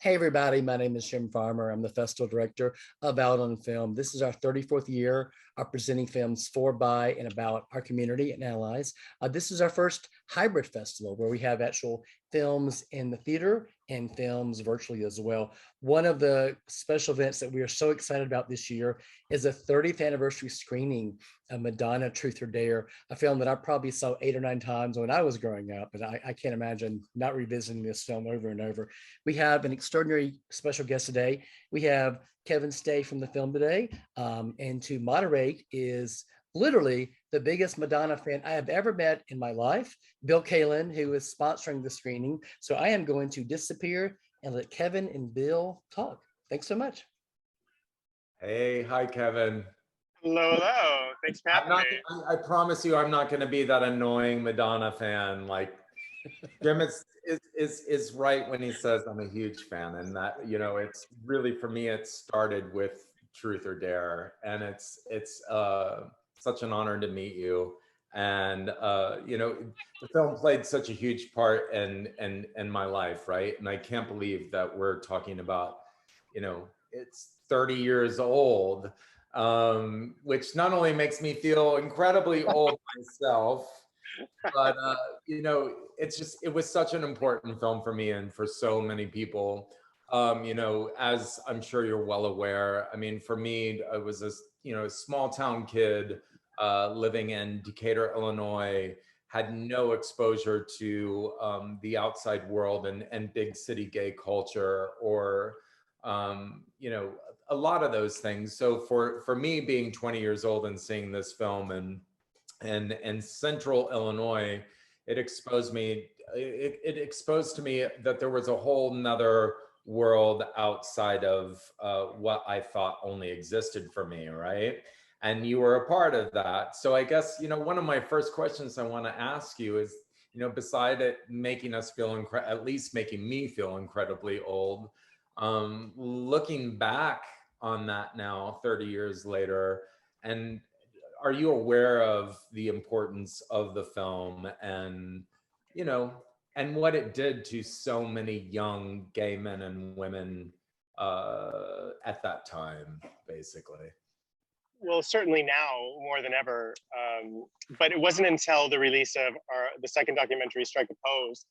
Hey everybody, my name is Jim Farmer. I'm the festival director of Out on Film. This is our 34th year of presenting films for, by, and about our community and allies. This is our first hybrid festival where we have actual films in the theater and films virtually as well. One of the special events that we are so excited about this year is a 30th anniversary screening of Madonna, Truth or Dare, a film that I probably saw 8 or 9 times when I was growing up, and I can't imagine not revisiting this film over and over. We have an extraordinary special guest today. We have Kevin Stea from the film today, and to moderate is literally the biggest Madonna fan I have ever met in my life, Bill Kaelin, who is sponsoring the screening. So I am going to disappear and let Kevin and Bill talk. Thanks so much. Hey, hi, Kevin. Hello, hello. Thanks for having me. I promise you, I'm not going to be that annoying Madonna fan. Like, Jim is right when he says I'm a huge fan, and that, you know, it's really, for me, it started with Truth or Dare, and it's such an honor to meet you. And you know, the film played such a huge part in my life, right? And I can't believe that we're talking about, you know, it's 30 years old, which not only makes me feel incredibly old myself, but you know, it was such an important film for me and for so many people. You know, as I'm sure you're well aware, I mean, for me, I was a, you know, small town kid living in Decatur, Illinois, had no exposure to the outside world and big city gay culture, or you know, a lot of those things. So for me, being 20 years old and seeing this film and Central Illinois, it exposed me. It exposed to me that there was a whole nother world outside of what I thought only existed for me, right? And you were a part of that. So I guess, you know, one of my first questions I want to ask you is, you know, beside it making us feel at least making me feel incredibly old, looking back on that now 30 years later, and are you aware of the importance of the film and, you know, and what it did to so many young gay men and women at that time, basically? Well, certainly now more than ever, but it wasn't until the release of the second documentary, Strike a Pose,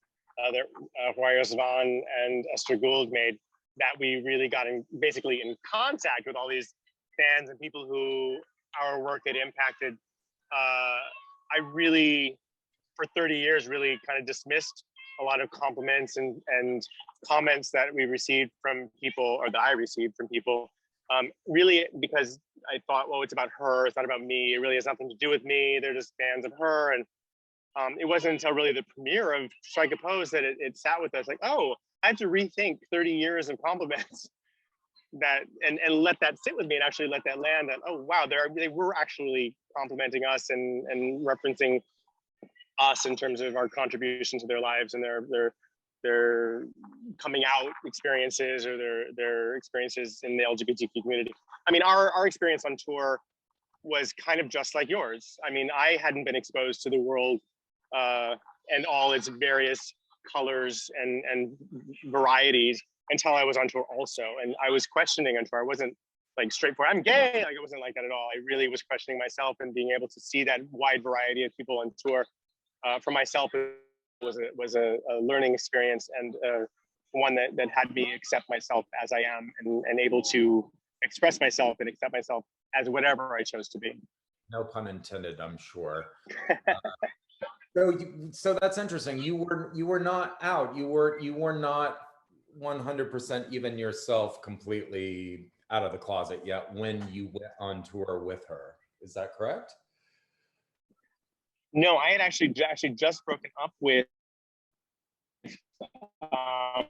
that Juarez Vaughn and Esther Gould made, that we really got basically in contact with all these fans and people who our work had impacted. I really, for 30 years, really kind of dismissed a lot of compliments and comments that we received from people, or that I received from people, really because I thought, well, it's about her, it's not about me, it really has nothing to do with me, they're just fans of her. And it wasn't until really the premiere of Strike a Pose that it sat with us like, oh, I had to rethink 30 years of compliments that and let that sit with me and actually let that land, that, oh wow, they were actually complimenting us and referencing us in terms of our contribution to their lives and their coming out experiences, or their experiences in the LGBTQ community. I mean, our experience on tour was kind of just like yours. I mean, I hadn't been exposed to the world and all its various colors and varieties until I was on tour also. And I was questioning on tour. I wasn't like straightforward, I'm gay. Like, it wasn't like that at all. I really was questioning myself, and being able to see that wide variety of people on tour for myself was a learning experience, and one that had me accept myself as I am, and able to express myself and accept myself as whatever I chose to be. No pun intended, I'm sure. So that's interesting. You were not out. You were not 100% even yourself completely out of the closet yet when you went on tour with her. Is that correct? No, I had actually just broken up with my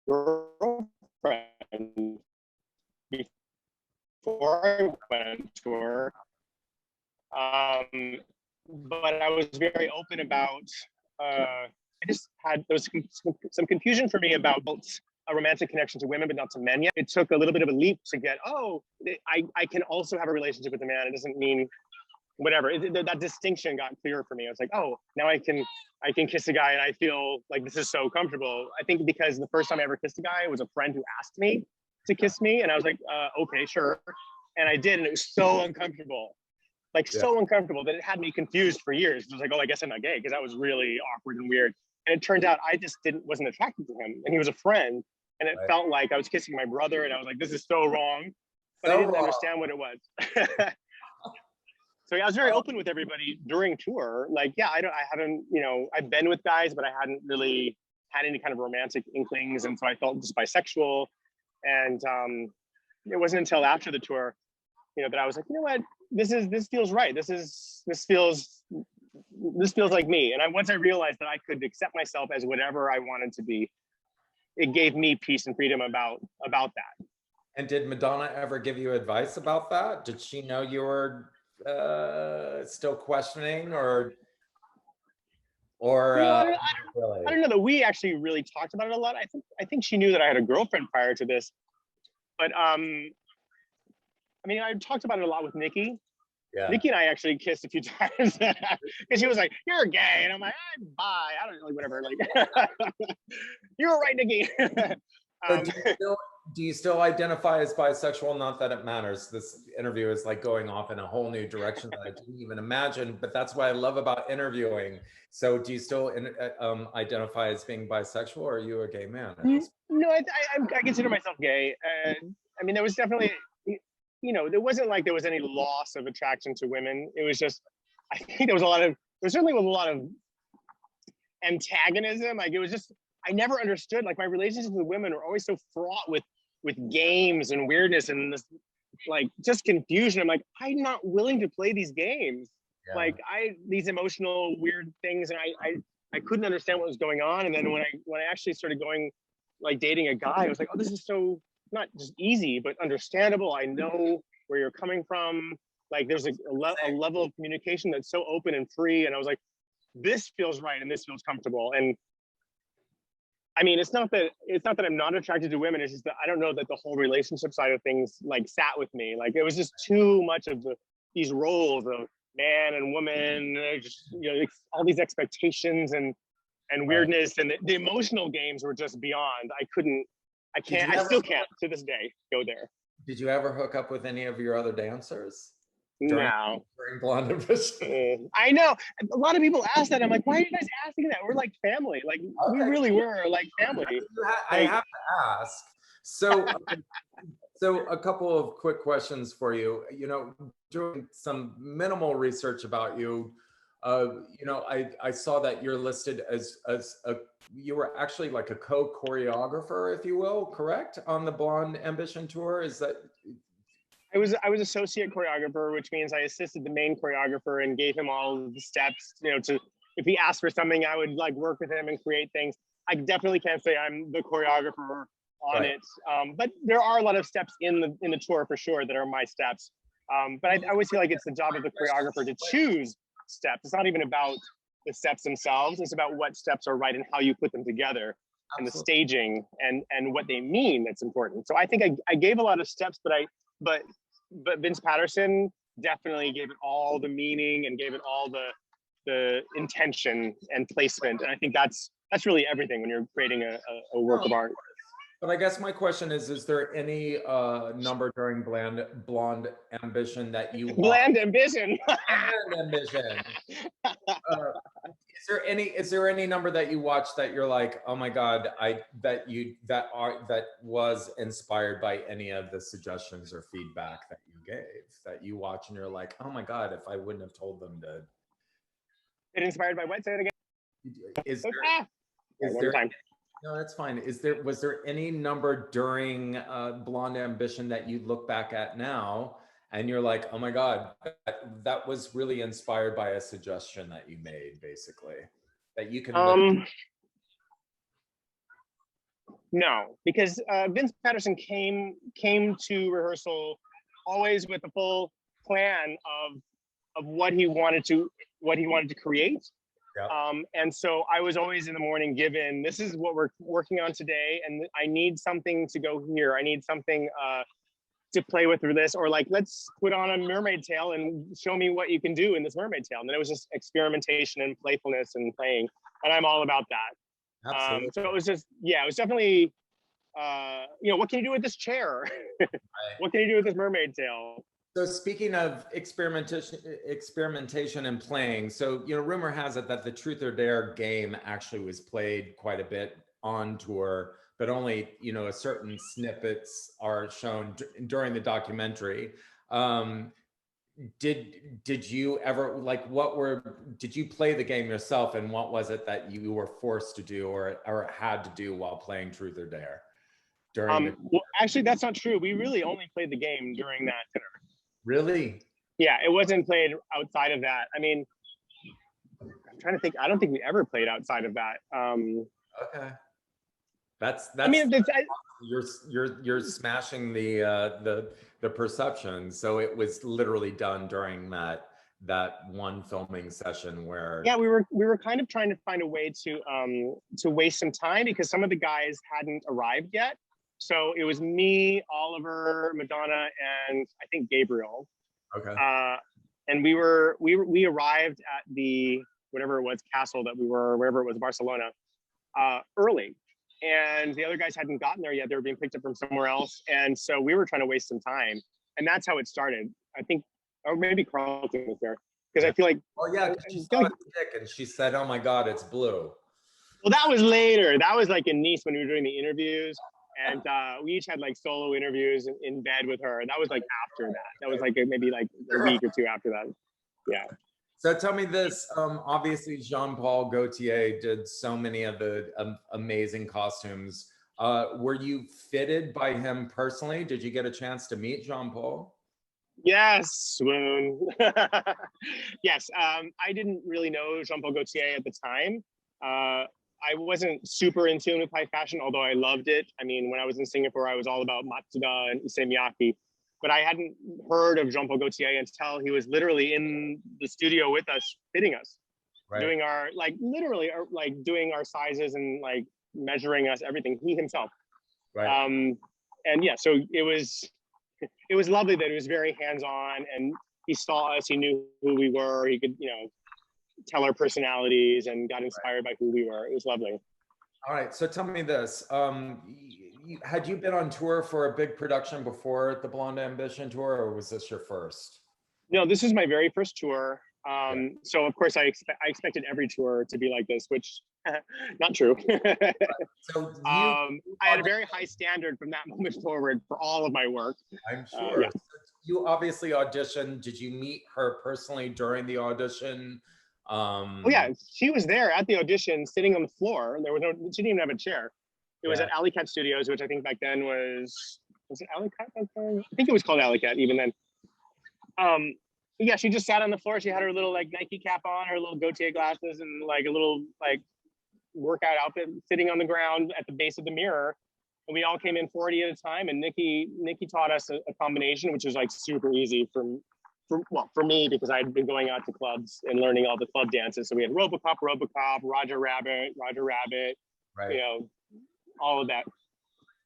girlfriend before I went on tour. But I was very open about, I just had, there was some confusion for me about a romantic connection to women, but not to men yet. It took a little bit of a leap to get, oh, I can also have a relationship with a man. It doesn't mean whatever. That distinction got clearer for me. I was like, oh, now I can kiss a guy and I feel like this is so comfortable. I think because the first time I ever kissed a guy, it was a friend who asked me to kiss me, and I was like, okay, sure. And I did, and it was so uncomfortable. Like so uncomfortable that it had me confused for years. It was like, oh, I guess I'm not gay, because that was really awkward and weird. And it turned out I just wasn't attracted to him, and he was a friend, and it felt like I was kissing my brother, and I was like, this is so wrong, but I didn't understand what it was. So I was very open with everybody during tour. Like, yeah, I haven't, I've been with guys, but I hadn't really had any kind of romantic inklings, and so I felt just bisexual. And it wasn't until after the tour, that I was like, you know what, this feels right. This feels like me. And once I realized that I could accept myself as whatever I wanted to be, it gave me peace and freedom about that. And did Madonna ever give you advice about that? Did she know you were still questioning, or I don't know that we actually really talked about it a lot. I think she knew that I had a girlfriend prior to this, but I talked about it a lot with Nikki. Yeah. Nikki and I actually kissed a few times because she was like, "You're gay," and I'm like, "I'm bi." I don't know, like whatever. Like, you were right, Nikki. Do you still identify as bisexual? Not that it matters. This interview is like going off in a whole new direction that I didn't even imagine, but that's what I love about interviewing. So do you still identify as being bisexual, or are you a gay man? No, I consider myself gay. And there was definitely, there wasn't like there was any loss of attraction to women. It was just, I think there certainly was a lot of antagonism. Like, it was just, I never understood, like, my relationships with women were always so fraught with games and weirdness and this, like, just confusion. I'm like, I'm not willing to play these games. Yeah. Like, these emotional weird things, and I couldn't understand what was going on. And then when I actually started going, like, dating a guy, I was like, oh, this is so not just easy, but understandable. I know where you're coming from. Like, there's a level of communication that's so open and free. And I was like, this feels right and this feels comfortable. And it's not that I'm not attracted to women. It's just that I don't know that the whole relationship side of things, like, sat with me. Like, it was just too much of these roles of man and woman, just, all these expectations and weirdness, and the emotional games were just beyond. I still can't to this day go there. Did you ever hook up with any of your other dancers? No. During Blonde Ambition? I know. A lot of people ask that. I'm like, why are you guys asking that? We're like family. Like, we really were like family. I have to ask. So, so a couple of quick questions for you. Doing some minimal research about you, I saw that you're listed as you were actually like a co-choreographer, if you will, correct, on the Blonde Ambition tour. Is that? I was associate choreographer, which means I assisted the main choreographer and gave him all of the steps. If he asked for something, I would like work with him and create things. I definitely can't say I'm the choreographer on it, but there are a lot of steps in the tour for sure that are my steps. But I always feel like it's the job of the choreographer to choose steps. It's not even about the steps themselves. It's about what steps are right and how you put them together. Absolutely. And the staging and what they mean. That's important. So I think I gave a lot of steps, but Vince Patterson definitely gave it all the meaning and gave it all the intention and placement. And I think that's really everything when you're creating a work of art. But I guess my question is there any number during Blonde Ambition that you watch? Bland Ambition. Bland Ambition. Is there any number that you watch that you're like, oh my God, that was inspired by any of the suggestions or feedback that you gave, that you watch and you're like, oh my God, if I wouldn't have told them to. It inspired by what? Say it again. Is there no, that's fine. Was there any number during Blonde Ambition that you look back at now and you're like, oh my God, that was really inspired by a suggestion that you made, basically, that you can No, because Vince Patterson came to rehearsal always with a full plan of what he wanted to create. Yeah. And so I was always in the morning given, this is what we're working on today, and I need something to go here. I need something to play with this, or like, let's put on a mermaid tail and show me what you can do in this mermaid tail. And then it was just experimentation and playfulness and playing, and I'm all about that. Absolutely. So it was just, yeah, it was definitely, you know, what can you do with this chair? Right. What can you do with this mermaid tail? So speaking of experimentation and playing, so, you know, rumor has it that the Truth or Dare game actually was played quite a bit on tour, but only, you know, a certain snippets are shown during the documentary. Did you ever, like, did you play the game yourself, and what was it that you were forced to do or had to do while playing Truth or Dare? Well, actually, that's not true. We really only played the game during that dinner. Really? Yeah, it wasn't played outside of that. I mean, I'm trying to think. I don't think we ever played outside of that. Okay. That's. I mean, you're smashing the perception. So it was literally done during that one filming session where. Yeah, we were kind of trying to find a way to waste some time, because some of the guys hadn't arrived yet. So it was me, Oliver, Madonna, and I think Gabriel. Okay. And we arrived at the whatever it was castle that we were, wherever it was, Barcelona, early. And the other guys hadn't gotten there yet. They were being picked up from somewhere else. And so we were trying to waste some time. And that's how it started. I think, or maybe Carlton was there. Because I feel like. Oh yeah, she saw the stick and she said, "Oh my God, it's blue." Well, that was later. That was like in Nice when we were doing the interviews. And we each had like solo interviews in bed with her. And that was like after that. That was like maybe like a week or two after that. Yeah. So tell me this, obviously Jean-Paul Gaultier did so many of the amazing costumes. Were you fitted by him personally? Did you get a chance to meet Jean-Paul? Yes, swoon. Yes, I didn't really know Jean-Paul Gaultier at the time. I wasn't super in tune with high fashion, although I loved it. I mean, when I was in Singapore, I was all about Matsuda and Issey Miyake, but I hadn't heard of Jean-Paul Gaultier until he was literally in the studio with us, fitting us, right, doing our, like, literally, like, doing our sizes and like measuring us, everything, he himself. Right. And yeah, so it was lovely that he was very hands-on, and he saw us, he knew who we were, he could, you know, tell our personalities and got inspired by who we were. It was lovely. All right, so tell me this. Had you been on tour for a big production before the Blonde Ambition tour, or was this your first? No, this is my very first tour. So of course I expected every tour to be like this, which not true. So I had a very high standard from that moment forward for all of my work. I'm sure. Yeah. You obviously auditioned. Did you meet her personally during the audition? Oh yeah, she was there at the audition, sitting on the floor. There was no, she didn't even have a chair. It was at Alley Cat Studios, which I think back then was it Alley Cat back then? I think it was called Alley Cat even then. Yeah, she just sat on the floor. She had her little like Nike cap on, her little Gaultier glasses, and like a little like workout outfit, sitting on the ground at the base of the mirror. And we all came in 40 at a time. And Nikki taught us a combination, which was like super easy for me, because I'd been going out to clubs and learning all the club dances. So we had Robocop, Roger Rabbit, right, you know, all of that.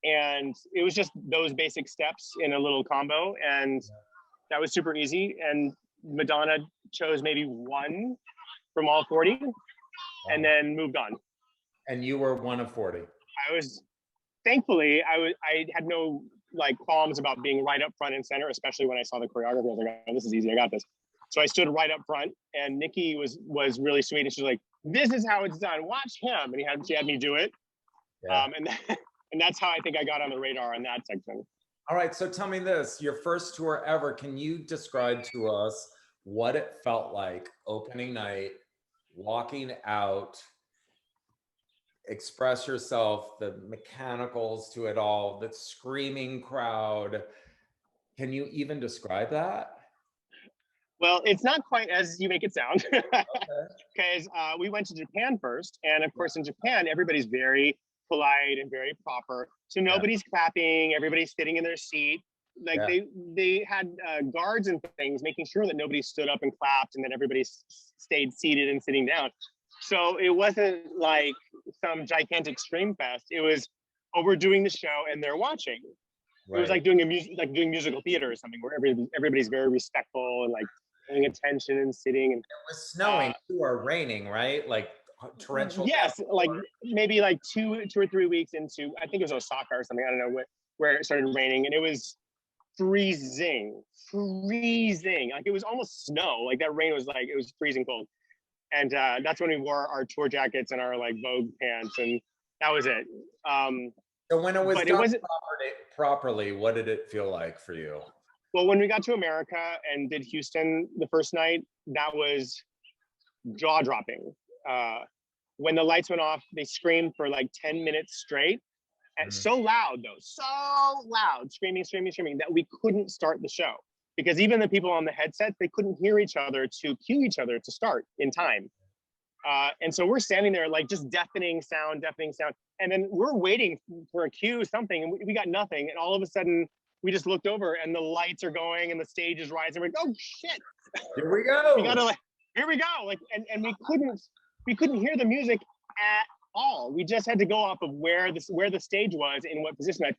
And it was just those basic steps in a little combo. And that was super easy. And Madonna chose maybe one from all 40 and then moved on. And you were one of 40. I was, thankfully, I had no like qualms about being right up front and center, especially when I saw the choreography. I was like, oh, this is easy, I got this. So I stood right up front, and Nikki was really sweet, and she's like, this is how it's done, watch him. And she had me do it. Yeah. And that's how I think I got on the radar on that section. All right, so tell me this, your first tour ever, can you describe to us what it felt like opening night, walking out, express yourself, the mechanicals to it all, the screaming crowd? Can you even describe that? Well, it's not quite as you make it sound, because we went to Japan first, and of course in Japan everybody's very polite and very proper, so nobody's clapping, everybody's sitting in their seat. Like they had guards and things making sure that nobody stood up and clapped, and that everybody stayed seated and sitting down. So it wasn't like some gigantic scream fest. It was, oh, we're doing the show and they're watching. It was like doing doing musical theater or something, where everybody's very respectful and like paying attention and sitting. And it was snowing or raining, right? Like torrential. Yes, like maybe like two or 3 weeks into, I think it was Osaka or something. I don't know where it started raining, and it was freezing. Like it was almost snow. Like that rain was like, it was freezing cold. And that's when we wore our tour jackets and our like Vogue pants, and that was it. So when it was done wasn't properly, what did it feel like for you? Well, when we got to America and did Houston the first night, that was jaw dropping. When the lights went off, they screamed for like 10 minutes straight. And so loud though, so loud, screaming, that we couldn't start the show. Because even the people on the headsets, they couldn't hear each other to cue each other to start in time. And so we're standing there like just deafening sound. And then we're waiting for a cue, something, and we got nothing. And all of a sudden, we just looked over and the lights are going and the stage is rising. We're like, oh shit. Here we go. We gotta here we go. Like, and we couldn't hear the music at all. We just had to go off of where the stage was, in what position. I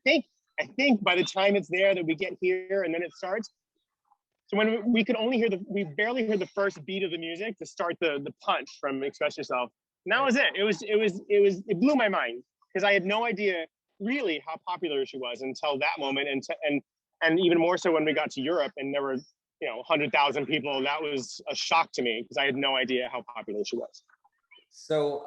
think by the time it's there that we get here and then it starts. So when we could only hear we barely heard the first beat of the music to start the punch from Express Yourself. And that was it. It blew my mind, because I had no idea really how popular she was until that moment, and even more so when we got to Europe and there were 100,000 people. That was a shock to me, because I had no idea how popular she was. So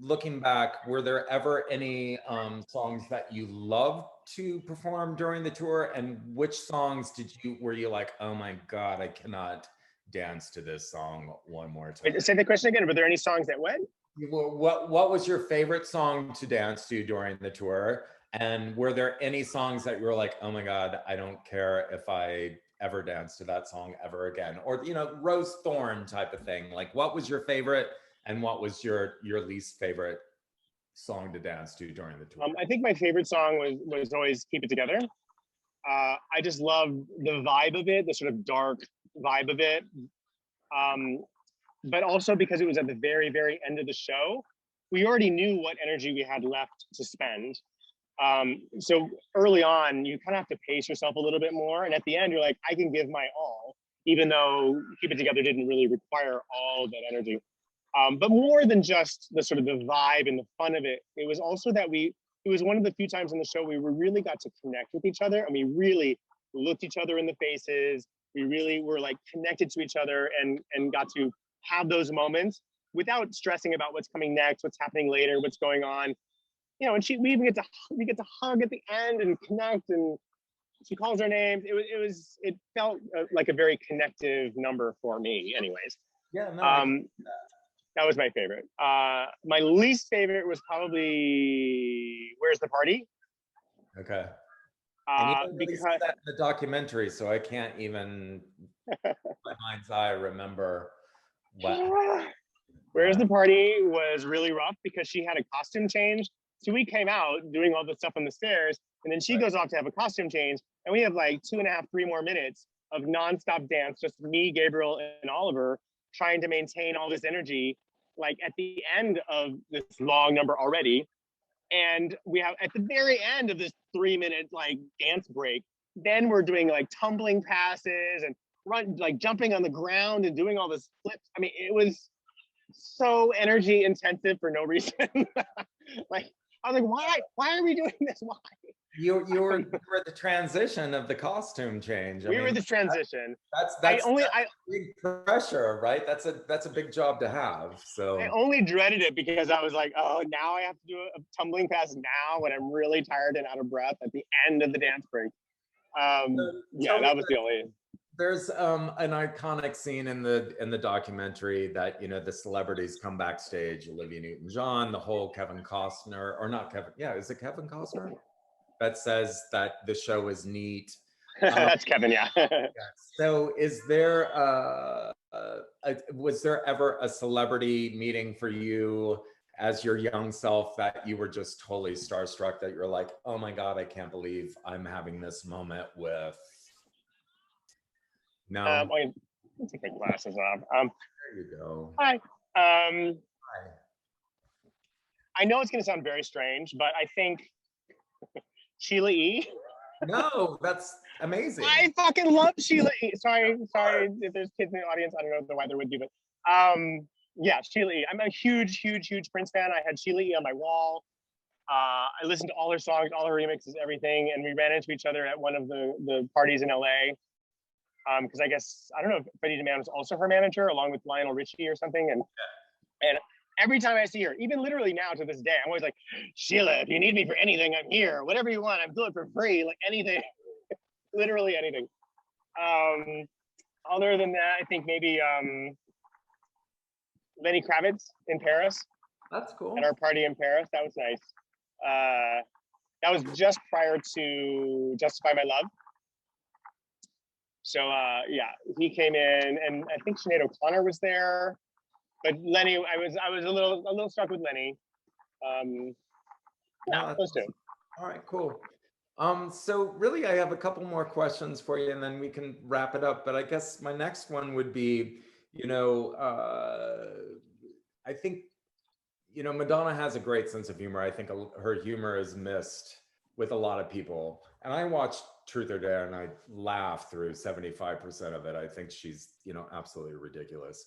looking back, were there ever any songs that you loved to perform during the tour, and which songs were you like, oh my God, I cannot dance to this song one more time? Wait, say the question again. Were there any songs that went? What was your favorite song to dance to during the tour? And were there any songs that you were like, oh my God, I don't care if I ever dance to that song ever again? Or, Rose Thorn type of thing. Like, what was your favorite and what was your least favorite song to dance to during the tour? I think my favorite song was always Keep It Together. I just love the vibe of it, the sort of dark vibe of it. But also because it was at the very, very end of the show, we already knew what energy we had left to spend. So early on, you kind of have to pace yourself a little bit more. And at the end, you're like, I can give my all, even though Keep It Together didn't really require all of that energy. But more than just the sort of the vibe and the fun of it, it was also that it was one of the few times in the show we really got to connect with each other, and we really looked each other in the faces. We really were like connected to each other and got to have those moments without stressing about what's coming next, what's happening later, what's going on. And we even get to hug at the end and connect, and she calls our names. It felt like a very connective number for me, anyways. Yeah, no. That was my favorite. My least favorite was probably Where's the Party? Okay. And you didn't really see that in the documentary, so I can't even, my mind's eye, remember what. Where's the Party was really rough because she had a costume change. So we came out doing all the stuff on the stairs, and then she goes off to have a costume change, and we have like 2.5, 3 more minutes of nonstop dance, just me, Gabriel, and Oliver trying to maintain all this energy, like at the end of this long number already. And we have at the very end of this 3-minute like dance break, then we're doing like tumbling passes and jumping on the ground and doing all this flips. I mean, it was so energy intensive for no reason. Like, I was like, why are we doing this? Why? You were the transition of the costume change. We were the transition. That's big pressure, right? That's a big job to have. So I only dreaded it because I was like, oh, now I have to do a tumbling pass now when I'm really tired and out of breath at the end of the dance break. Yeah, that was the only. There's an iconic scene in the documentary that the celebrities come backstage, Olivia Newton-John, the whole Kevin Costner, or not Kevin, yeah, is it Kevin Costner? That says that the show is neat. That's Kevin, yeah. So is there was there ever a celebrity meeting for you as your young self that you were just totally starstruck, that you're like, oh my God, I can't believe I'm having this moment with? No. I can take my glasses off. There you go. Hi. Hi. I know it's going to sound very strange, but I think Sheila E. No, that's amazing. I fucking love Sheila E. Sorry if there's kids in the audience. I don't know why there would be, but yeah, Sheila E. I'm a huge Prince fan. I had Sheila E on my wall. I listened to all her songs, all her remixes, everything, and we ran into each other at one of the parties in LA. Because I guess I don't know if Freddie DeMann was also her manager, along with Lionel Richie or something. And every time I see her, even literally now to this day, I'm always like, Sheila, if you need me for anything, I'm here. Whatever you want, I'm doing for free. Like anything, literally anything. Other than that, I think maybe Lenny Kravitz in Paris. That's cool. At our party in Paris, that was nice. That was just prior to Justify My Love. So yeah, he came in, and I think Sinead O'Connor was there, but Lenny, I was a little stuck with Lenny. Yeah, those two. All right, cool. So really, I have a couple more questions for you, and then we can wrap it up. But I guess my next one would be, I think, Madonna has a great sense of humor. I think her humor is missed with a lot of people. And I watched Truth or Dare and I laughed through 75% of it. I think she's, absolutely ridiculous.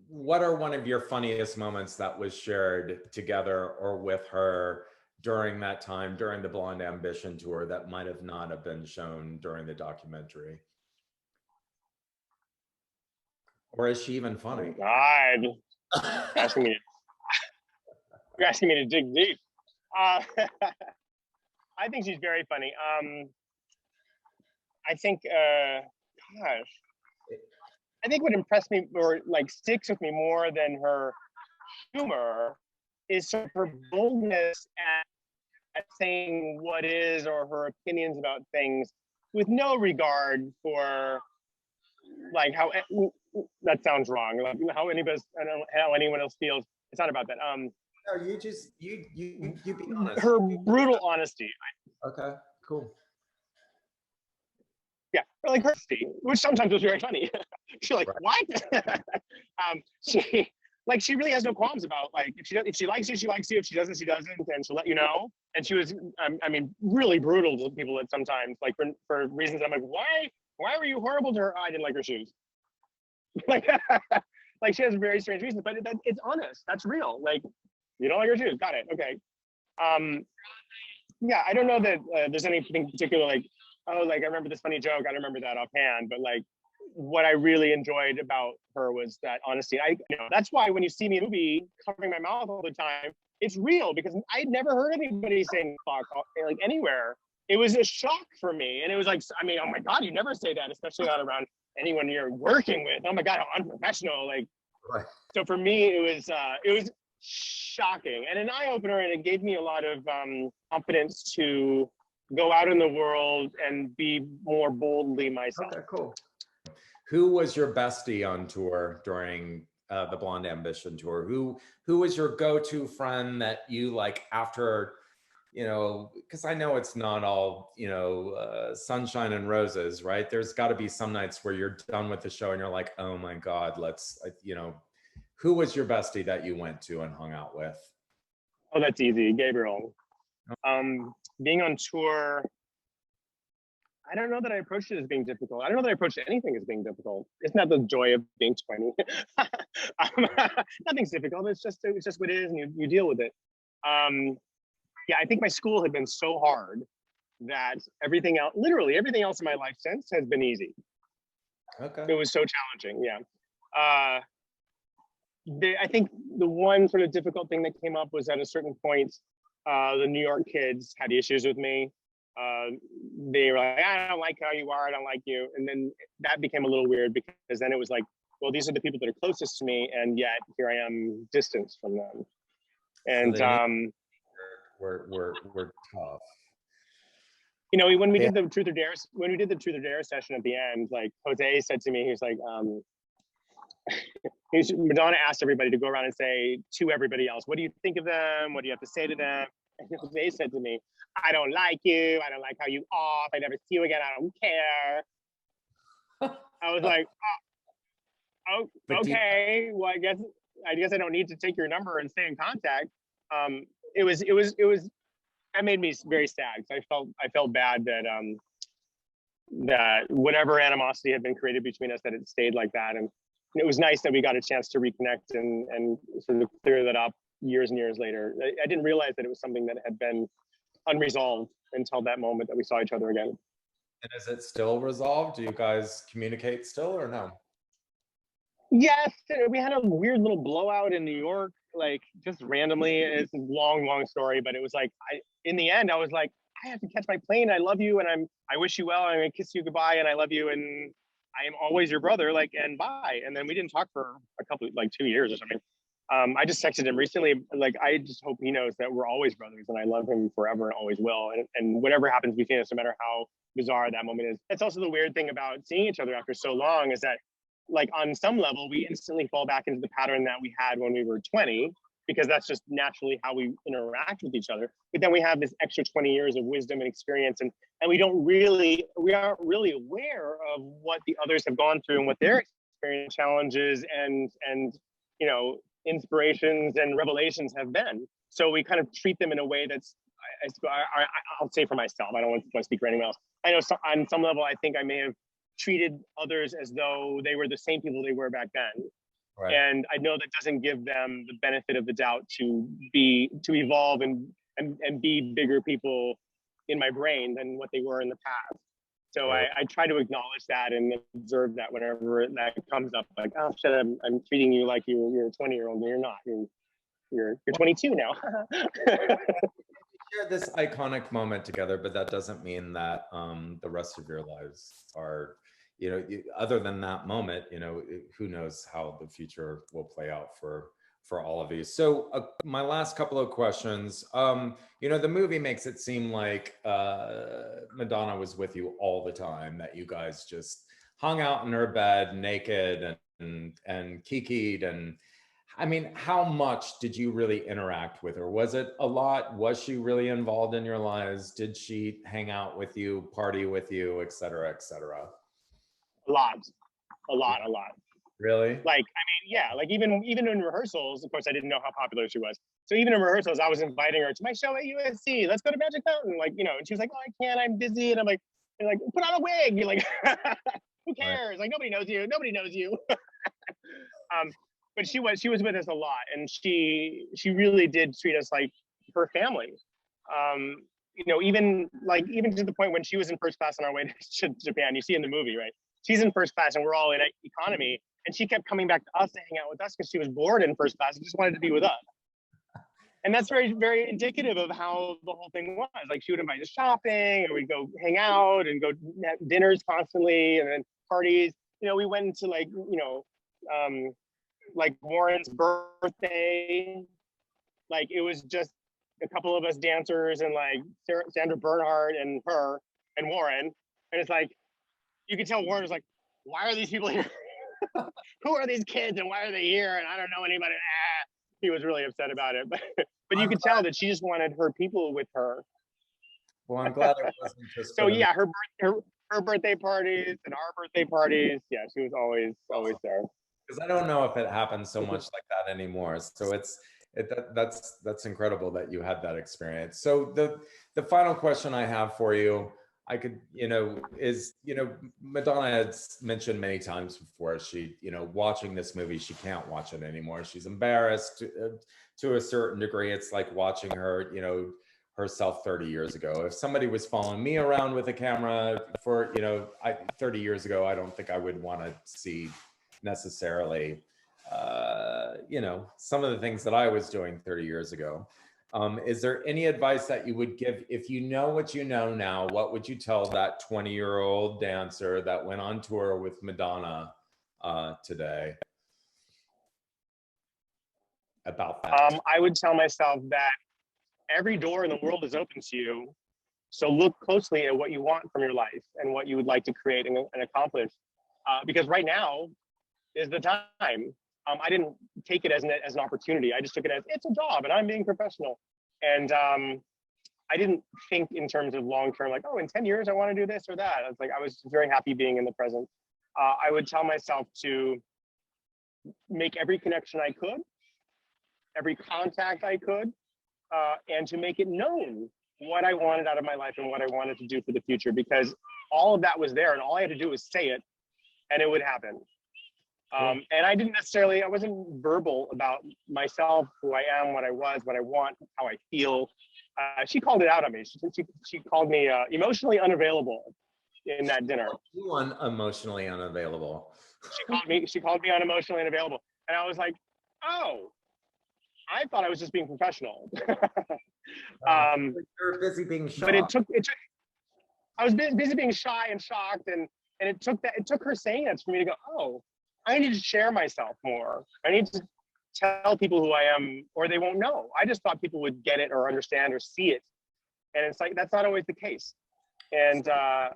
What are one of your funniest moments that was shared together or with her during that time, during the Blonde Ambition tour, that might have not have been shown during the documentary? Or is she even funny? Oh God, you're asking me to dig deep. I think she's very funny. I think, gosh, I think what impressed me or like sticks with me more than her humor is sort of her boldness at saying what is or her opinions about things with no regard for like how that sounds wrong, like how anybody, I don't know how anyone else feels. It's not about that. No, you be honest. Her brutal honesty. Okay, cool. Yeah, or like her honesty, which sometimes was very funny. She's like, right. What? She really has no qualms about like if she likes you, she likes you. If she doesn't, she doesn't, and she'll let you know. And she was, I mean, really brutal to people at sometimes, like for reasons I'm like, why were you horrible to her? Oh, I didn't like her shoes. like she has very strange reasons, but it's honest. That's real. Like, you don't like her shoes. Got it. Okay. Yeah, I don't know that there's anything particular like, oh, like I remember this funny joke. I don't remember that offhand, but like what I really enjoyed about her was that honesty. That's why when you see me in a movie covering my mouth all the time, it's real because I'd never heard anybody saying fuck like anywhere. It was a shock for me. And it was like, I mean, oh my God, you never say that, especially not around anyone you're working with. Oh my God, how unprofessional. Like, right. So for me, it was shocking and an eye-opener, and it gave me a lot of confidence to go out in the world and be more boldly myself. Okay, cool. Who was your bestie on tour during the Blonde Ambition tour? Who was your go-to friend that you like after, because I know it's not all, sunshine and roses, right? There's got to be some nights where you're done with the show and you're like, oh my God, who was your bestie that you went to and hung out with? Oh, that's easy. Gabriel. Being on tour, I don't know that I approached it as being difficult. I don't know that I approached anything as being difficult. Isn't that the joy of being 20? Nothing's difficult. It's just what it is, and you deal with it. Yeah, I think my school had been so hard that literally everything else in my life since has been easy. Okay. It was so challenging. Yeah. I think the one sort of difficult thing that came up was at a certain point, the New York kids had issues with me. They were like, I don't like how you are, I don't like you. And then that became a little weird because then it was like, well, these are the people that are closest to me, and yet here I am distanced from them. And so we're tough. When we did the Truth or Dare session at the end, like Jose said to me, he was like, Madonna asked everybody to go around and say to everybody else, what do you think of them? What do you have to say to them? And Jose said to me, I don't like you. I don't like how you are. If I never see you again, I don't care. I was like, oh, okay. Well, I guess I don't need to take your number and stay in contact. It was that made me very sad. I felt bad that that whatever animosity had been created between us, that it stayed like that. And it was nice that we got a chance to reconnect and sort of clear that up years and years later. I didn't realize that it was something that had been unresolved until that moment that we saw each other again. And is it still resolved? Do you guys communicate still or no? Yes, we had a weird little blowout in New York, like just randomly. It's a long story, but it was like, in the end, I was like, I have to catch my plane. I love you, and I wish you well. I'm gonna kiss you goodbye, and I love you, and I am always your brother. Like, and bye. And then we didn't talk for a couple, like 2 years or something. I just texted him recently, like, I just hope he knows that we're always brothers, and I love him forever and always will. And whatever happens between us, no matter how bizarre that moment is. That's also the weird thing about seeing each other after so long, is that, like, on some level, we instantly fall back into the pattern that we had when we were 20, because that's just naturally how we interact with each other. But then we have this extra 20 years of wisdom and experience, and we aren't really aware of what the others have gone through and what their experience, challenges, and you know, inspirations and revelations have been. So we kind of treat them in a way that's, I'll say for myself, I don't want to speak for anyone else. I know on some level, I think I may have treated others as though they were the same people they were back then. Right. And I know that doesn't give them the benefit of the doubt to evolve and be bigger people in my brain than what they were in the past. So right. I try to acknowledge that and observe that whenever that comes up, like, oh shit, I'm treating you like you're a 20-year-old, and you're not. You're 22 now. Share this iconic moment together, but that doesn't mean that the rest of your lives are, you know, other than that moment, you know, who knows how the future will play out for all of you. So my last couple of questions, you know, the movie makes it seem like Madonna was with you all the time, that you guys just hung out in her bed naked and kikied. And I mean, how much did you really interact with her? Was it a lot? Was she really involved in your lives? Did she hang out with you, party with you, et cetera, et cetera? A lot. Really? Like, I mean, yeah, like even in rehearsals, of course, I didn't know how popular she was. So even in rehearsals, I was inviting her to my show at USC. Let's go to Magic Mountain. Like, you know, and she was like, oh, I can't, I'm busy. And I'm like, put on a wig. You're like, who cares? Right. Like, nobody knows you. But she was with us a lot, and she really did treat us like her family. You know, even to the point when she was in first class on our way to Japan. You see in the movie, right? She's in first class, and we're all in economy. And she kept coming back to us to hang out with us because she was bored in first class and just wanted to be with us. And that's very, very indicative of how the whole thing was. Like, she would invite us shopping, and we'd go hang out and go have dinners constantly, and then parties. You know, we went into like Warren's birthday. Like, it was just a couple of us dancers and like Sandra Bernhard and her and Warren. And it's like, you could tell Warren was like, why are these people here? Who are these kids and why are they here? And I don't know anybody. He was really upset about it. But you could tell that she just wanted her people with her. Well, I'm glad it wasn't just so yeah, her birthday parties and our birthday parties. Yeah, she was always there. Because I don't know if it happens so much like that anymore. So that's incredible that you had that experience. So the final question I have for you, is, Madonna has mentioned many times before, she, watching this movie, she can't watch it anymore. She's embarrassed to a certain degree. It's like watching her, herself 30 years ago. If somebody was following me around with a camera for, 30 years ago, I don't think I would want to see necessarily, some of the things that I was doing 30 years ago. Is there any advice that you would give, if you know what you know now, what would you tell that 20-year-old dancer that went on tour with Madonna today about that? I would tell myself that every door in the world is open to you. So look closely at what you want from your life and what you would like to create and accomplish. Because right now is the time. I didn't take it as an opportunity. I just took it as, it's a job and I'm being professional. And I didn't think in terms of long-term, like, oh, in 10 years, I want to do this or that. I was very happy being in the present. I would tell myself to make every connection I could, every contact I could, and to make it known what I wanted out of my life and what I wanted to do for the future, because all of that was there and all I had to do was say it and it would happen. And I wasn't verbal about myself, who I am, what I was, what I want, how I feel. She called it out on me. She called me emotionally unavailable in that dinner. You emotionally unavailable. She called me unemotionally unavailable. And I was like, oh, I thought I was just being professional. You're busy being shocked. But I was busy being shy and shocked, and it took her saying that for me to go, oh, I need to share myself more. I need to tell people who I am, or they won't know. I just thought people would get it or understand or see it. And it's like, that's not always the case. And I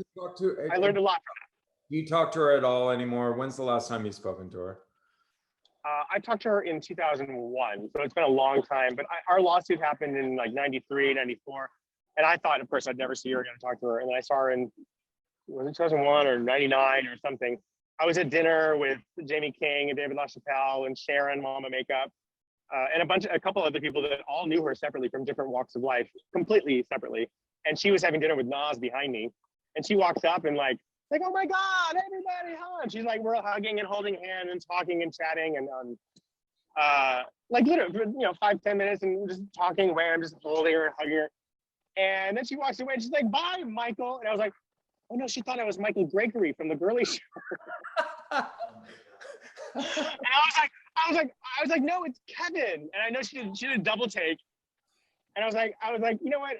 learned a lot from that. Do you talk to her at all anymore? When's the last time you've spoken to her? I talked to her in 2001, so it's been a long time, but our lawsuit happened in like 93, 94. And I thought, of course, I'd never see her again to talk to her. And then I saw her in, was it 2001 or 99 or something? I was at dinner with Jamie King and David LaChapelle and Sharon, Mama Makeup, and a couple other people that all knew her separately from different walks of life, completely separately. And she was having dinner with Nas behind me. And she walks up and like, oh my God, everybody, huh? And she's like, we're all hugging and holding hands and talking and chatting and like literally, 5-10 minutes and just talking away. I'm just holding her and hugging her. And then she walks away and she's like, bye, Michael. And I was like, oh no, she thought I was Michael Gregory from The Girly Show. And I was like, no, it's Kevin. And I know she did a double take. And I was like, you know what?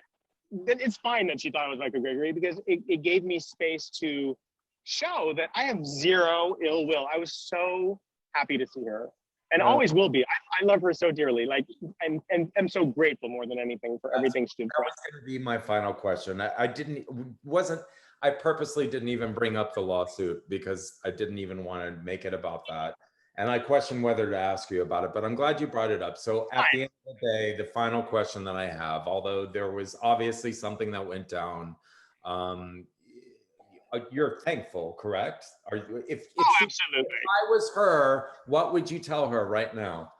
It's fine that she thought I was Michael Gregory, because it gave me space to show that I have zero ill will. I was so happy to see her, and always will be. I love her so dearly. Like, and I'm so grateful more than anything for everything she did. That was going to be my final question. I purposely didn't even bring up the lawsuit because I didn't even want to make it about that. And I questioned whether to ask you about it, but I'm glad you brought it up. So at the end of the day, the final question that I have, although there was obviously something that went down, you're thankful, correct? Are you? Absolutely. If I was her, what would you tell her right now?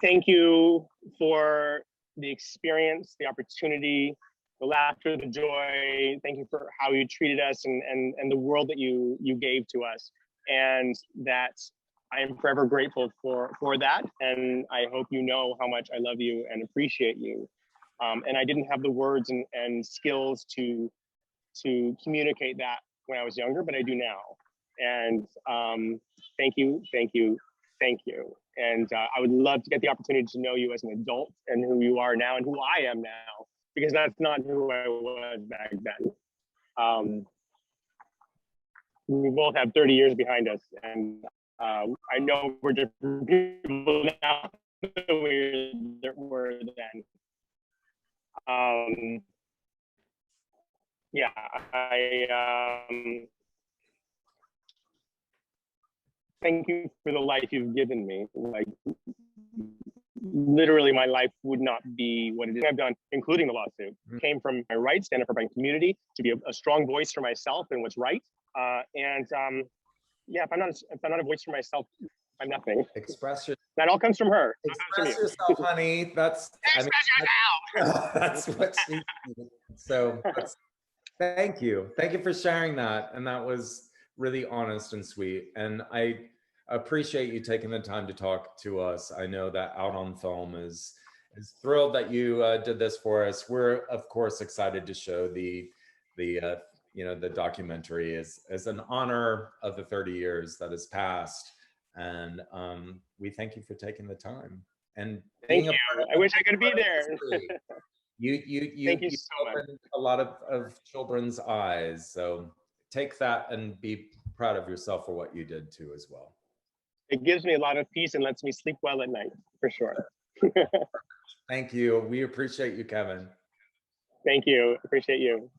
Thank you for the experience, the opportunity, the laughter, the joy. Thank you for how you treated us and the world that you gave to us. And that I am forever grateful for that. And I hope you know how much I love you and appreciate you. And I didn't have the words and skills to communicate that when I was younger, but I do now. And thank you, thank you, thank you. And I would love to get the opportunity to know you as an adult and who you are now and who I am now, because that's not who I was back then. We both have 30 years behind us, and I know we're different people now than we were then. Yeah, thank you for the life you've given me. Like, literally, my life would not be what it is. I've done, including the lawsuit, came from my rights, stand up for my community, to be a strong voice for myself and what's right. Yeah, if I'm not a voice for myself, I'm nothing. Express yourself. That all comes from her. Express yourself, honey. That's what she needed. So thank you for sharing that, and that was really honest and sweet. And I appreciate you taking the time to talk to us. I know that Out on Film is thrilled that you did this for us. We're of course excited to show the documentary as an honor of the 30 years that has passed. And we thank you for taking the time. And thank you. I wish I could be there. You thank you so much. A lot of children's eyes. So take that and be proud of yourself for what you did too as well. It gives me a lot of peace and lets me sleep well at night, for sure. Thank you. We appreciate you, Kevin. Thank you. Appreciate you.